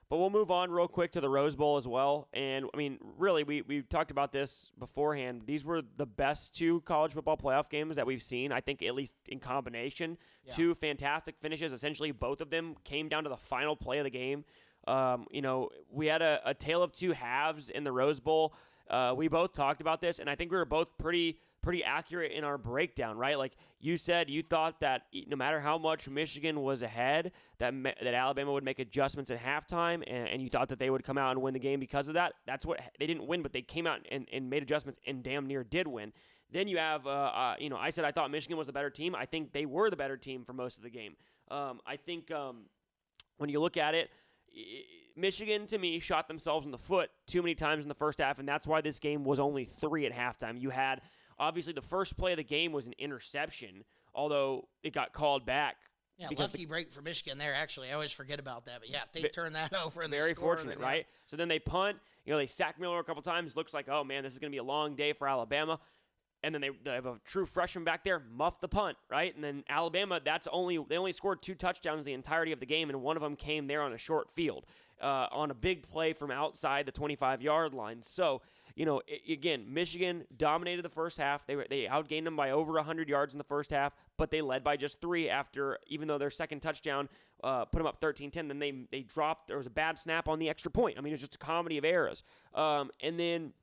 But we'll move on real quick to the Rose Bowl as well. And, I mean, really, we talked about this beforehand. These were the best 2 college football playoff games that we've seen, I think, at least in combination. Yeah. 2 fantastic finishes. Essentially, both of them came down to the final play of the game. We had a tale of 2 halves in the Rose Bowl. We both talked about this, and I think we were both pretty accurate in our breakdown, right? Like you said, you thought that no matter how much Michigan was ahead, that Alabama would make adjustments at halftime, and you thought that they would come out and win the game because of that. That's what they didn't win, but they came out and made adjustments and damn near did win. Then you have, I said I thought Michigan was the better team. I think they were the better team for most of the game. I think when you look at it, Michigan, to me, shot themselves in the foot too many times in the first half, and that's why this game was only 3 at halftime. You had, obviously, the first play of the game was an interception, although it got called back. Yeah, lucky break for Michigan there, actually. I always forget about that, but yeah, they turned that over in the very score. Fortunate, right? So then they punt. They sack Miller a couple times. Looks like, oh, man, this is going to be a long day for Alabama. And then they have a true freshman back there, muff the punt, right? And then Alabama, they only scored 2 touchdowns the entirety of the game, and one of them came there on a short field, on a big play from outside the 25-yard line. So, again, Michigan dominated the first half. They outgained them by over 100 yards in the first half, but they led by just 3 after, even though their second touchdown put them up 13-10. Then they dropped. There was a bad snap on the extra point. I mean, it was just a comedy of errors. And then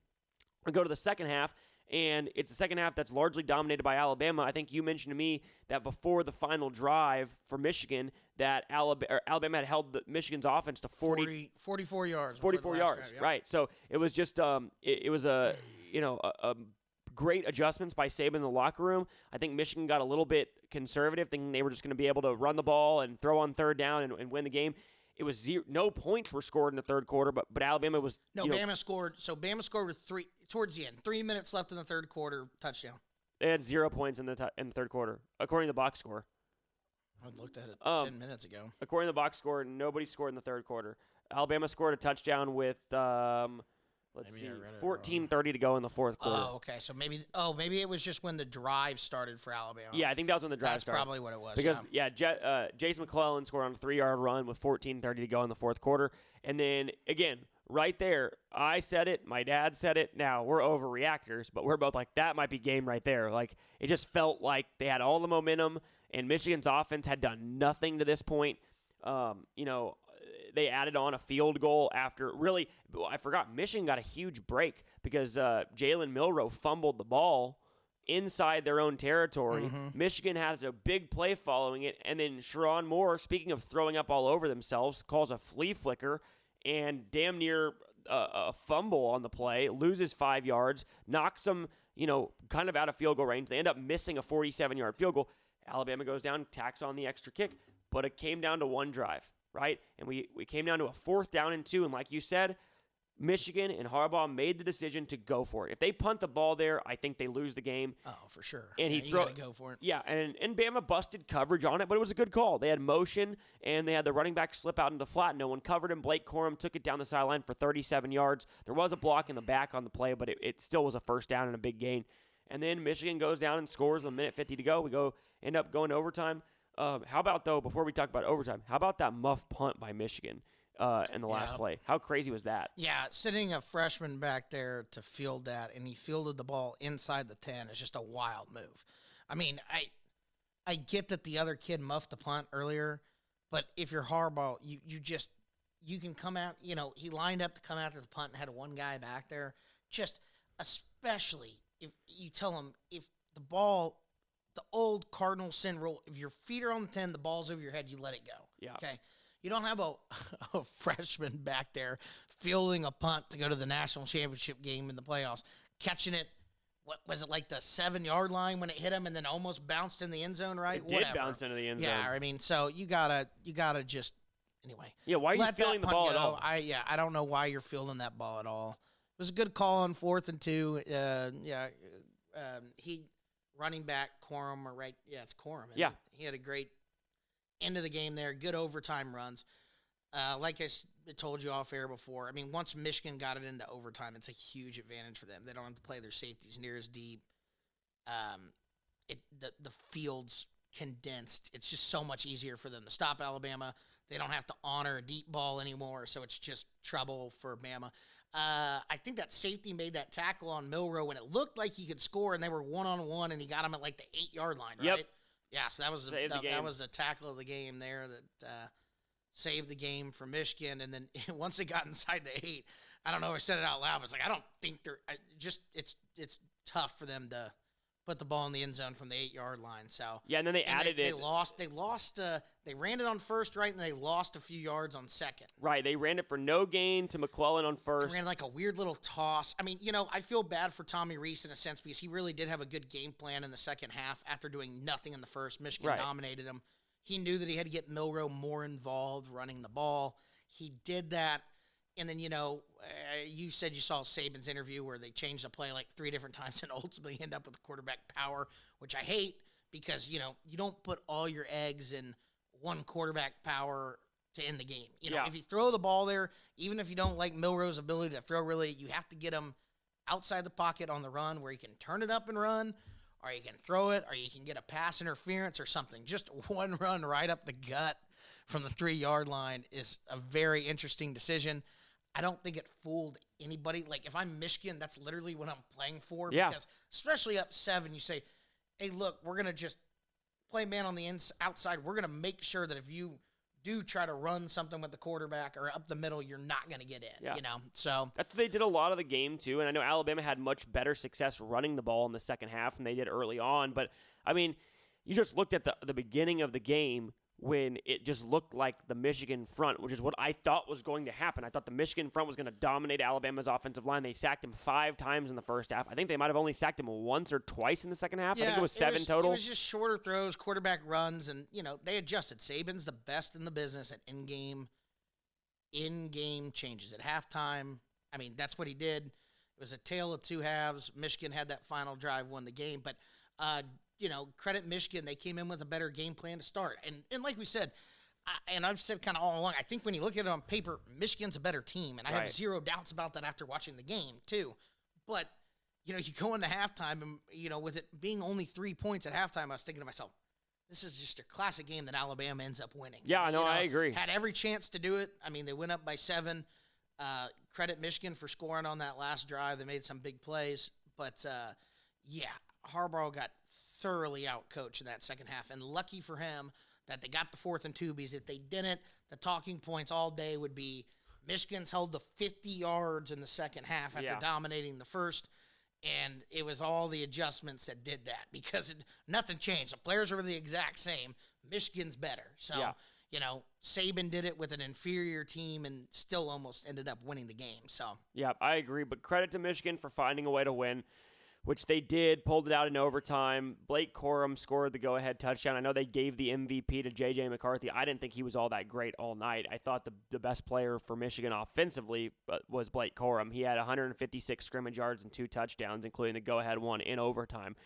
we go to the second half, and it's the second half that's largely dominated by Alabama. I think you mentioned to me that before the final drive for Michigan, that Alabama had held Michigan's offense to 44 yards. 44 yards, drive, yeah. Right. So it was just it was a great adjustments by Saban in the locker room. I think Michigan got a little bit conservative, thinking they were just going to be able to run the ball and throw on third down and win the game. It was no points were scored in the third quarter, but Alabama was Bama scored. So Bama scored with 3 towards the end. 3 minutes left in the third quarter, touchdown. They had 0 points in the third quarter, according to the box score. I looked at it 10 minutes ago. According to the box score, nobody scored in the third quarter. Alabama scored a touchdown with 14:30 to go in the fourth quarter. Oh, okay. So maybe it was just when the drive started for Alabama. Yeah, I think that was when the drive started. That's probably what it was. Because Jace McClellan scored on a 3-yard run with 14:30 to go in the fourth quarter, and then again, right there, I said it, my dad said it. Now we're overreactors, but we're both like, that might be game right there. Like, it just felt like they had all the momentum, and Michigan's offense had done nothing to this point. They added on a field goal after, really, I forgot, Michigan got a huge break because Jalen Milroe fumbled the ball inside their own territory. Mm-hmm. Michigan has a big play following it, and then Sharon Moore, speaking of throwing up all over themselves, calls a flea flicker and damn near a fumble on the play, loses 5 yards, knocks them, kind of out of field goal range. They end up missing a 47-yard field goal. Alabama goes down, tacks on the extra kick, but it came down to one drive, right? And we came down to a 4th down and 2, and like you said, Michigan and Harbaugh made the decision to go for it. If they punt the ball there, I think they lose the game. Oh, for sure. And you got to go for it. Yeah, and Bama busted coverage on it, but it was a good call. They had motion, and they had the running back slip out into the flat. No one covered him. Blake Corum took it down the sideline for 37 yards. There was a block in the back on the play, but it still was a first down and a big gain. And then Michigan goes down and scores with a minute 50 to go. We end up going to overtime. How about, though, before we talk about overtime, how about that muff punt by Michigan in the last play? How crazy was that? Yeah, sitting a freshman back there to field that, and he fielded the ball inside the 10 is just a wild move. I mean, I get that the other kid muffed the punt earlier, but if you're Harbaugh, you can come out, he lined up to come after the punt and had one guy back there. Just especially if you tell him if the ball, the old Cardinal sin rule, if your feet are on the 10, the ball's over your head, you let it go. Yeah. Okay. You don't have a freshman back there fielding a punt to go to the national championship game in the playoffs, catching it. What was it, like the 7-yard line when it hit him and then almost bounced in the end zone, right? It did bounce into the end zone. Yeah, I mean, so you gotta just anyway. Yeah, why are you fielding the ball at all? I don't know why you're fielding that ball at all. It was a good call on 4th and 2. He running back Corum, or right? Yeah, it's Corum. Yeah, he had a great end of the game there. Good overtime runs. Like I told you off air before, I mean, once Michigan got it into overtime, it's a huge advantage for them. They don't have to play their safeties near as deep. The field's condensed. It's just so much easier for them to stop Alabama. They don't have to honor a deep ball anymore, so it's just trouble for Bama. I think that safety made that tackle on Milroe when it looked like he could score, and they were one-on-one, and he got him at like the 8-yard line, right? Yep. Yeah, so that was the tackle of the game there that saved the game for Michigan. And then once they got inside the 8, I don't know if I said it out loud, but it's like I don't think it's tough for them to put the ball in the end zone from the 8-yard line. So yeah, and then they added it. They ran it on first, right, and they lost a few yards on second. Right, they ran it for no gain to McClellan on first. They ran like a weird little toss. I mean, I feel bad for Tommy Reese in a sense because he really did have a good game plan in the second half after doing nothing in the first. Michigan dominated him. He knew that he had to get Milroe more involved running the ball. He did that. And then, you said you saw Saban's interview where they changed the play like 3 different times and ultimately end up with quarterback power, which I hate because, you don't put all your eggs in one quarterback power to end the game. If you throw the ball there, even if you don't like Milroe's ability to throw really, you have to get him outside the pocket on the run where he can turn it up and run, or you can throw it, or you can get a pass interference or something. Just one run right up the gut from the 3-yard line is a very interesting decision. I don't think it fooled anybody. Like, if I'm Michigan, that's literally what I'm playing for. Yeah. Because especially up 7, you say, hey, look, we're going to just play man on the outside. We're going to make sure that if you do try to run something with the quarterback or up the middle, you're not going to get in, So that's what they did a lot of the game, too. And I know Alabama had much better success running the ball in the second half than they did early on. But, I mean, you just looked at the beginning of the game when it just looked like the Michigan front, which is what I thought was going to happen. I thought the Michigan front was going to dominate Alabama's offensive line. They sacked him 5 times in the first half. I think they might have only sacked him once or twice in the second half. Yeah, I think it was 7 total. It was just shorter throws, quarterback runs, and, they adjusted. Saban's the best in the business at in-game changes. At halftime, I mean, that's what he did. It was a tale of 2 halves. Michigan had that final drive, won the game. But, credit Michigan. They came in with a better game plan to start. And like we said, and I've said kind of all along, I think when you look at it on paper, Michigan's a better team. And I have zero doubts about that after watching the game, too. But, you go into halftime, and, with it being only 3 points at halftime, I was thinking to myself, this is just a classic game that Alabama ends up winning. Yeah, I agree. Had every chance to do it. I mean, they went up by 7. Credit Michigan for scoring on that last drive. They made some big plays. But, Harbaugh got thoroughly outcoached in that second half. And lucky for him that they got the 4th and 2, because if they didn't, the talking points all day would be Michigan's held the 50 yards in the second half after dominating the first. And it was all the adjustments that did that because nothing changed. The players were the exact same. Michigan's better. So, Saban did it with an inferior team and still almost ended up winning the game. So, yeah, I agree. But credit to Michigan for finding a way to win, which they did, pulled it out in overtime. Blake Corum scored the go-ahead touchdown. I know they gave the MVP to J.J. McCarthy. I didn't think he was all that great all night. I thought the best player for Michigan offensively was Blake Corum. He had 156 scrimmage yards and 2 touchdowns, including the go-ahead one in overtime.